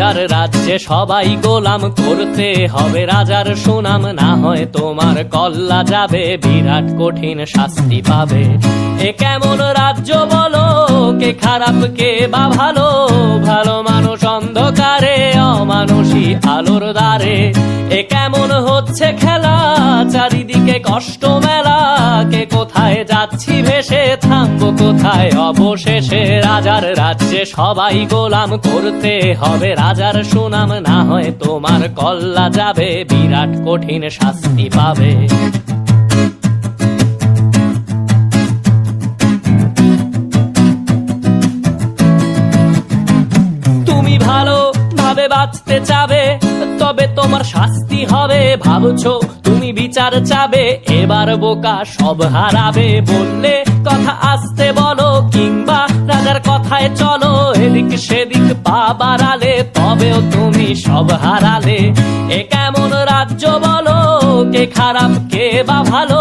রাজার রাজ্যে সবাই গোলাম, করতে হবে রাজার সুনাম, না হয় তোমার কল্লা যাবে, বিরাট কঠিন শাস্তি পাবে। এ কেমন রাজ্য বলো, কে খারাপ কে বা ভালো, ভালো মানুষ অন্ধকারে, অমানুষী আলোর দ্বারে। এ কেমন হচ্ছে খেলা, চারিদিকে কষ্ট মেলা, কে কোথায় যাচ্ছি ভেসে, থামবো কোথায় অবশেষে। রাজার রাজ্যে সবাই গোলাম, করতে হবে রাজার সুনাম, না হয় তোমার কল্লা যাবে, বিরাট কঠিন শাস্তি পাবে। তুমি ভালো ভাবে বাঁচতে চাবে, তবে তোমার শাস্তি হবে। ভাবছো তুমি বিচার চাবে, এবার বোকা সব হারাবে। বললে কথা আস্তে বলো, কিংবা রাজার কথায় চলো, এদিক সেদিক পা বাড়ালে, তবেও তুমি সব হারালে। এ কেমন রাজ্য বলো, কে খারাপ কে বা ভালো,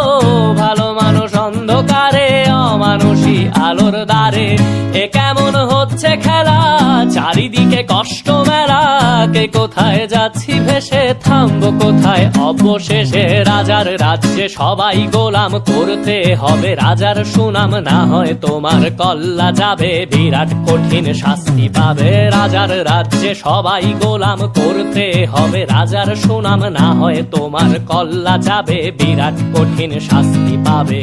ভালো মানুষ অন্ধকারে, অমানুষী আলোর দ্বারে। এ কেমন হচ্ছে খেলা, চারিদিকে কষ্ট মেলা, কে কোথায় যাচ্ছি ভেসে, থামবো কোথায় অবশেষে। রাজার রাজ্যে সবাই গোলাম, করতে হবে রাজার সুনাম, না হয় তোমার কল্লা যাবে, বিরাট কঠিন শাস্তি পাবে। রাজার রাজ্যে সবাই গোলাম, করতে হবে রাজার সুনাম, না হয় তোমার কল্লা যাবে, বিরাট কঠিন শাস্তি পাবে।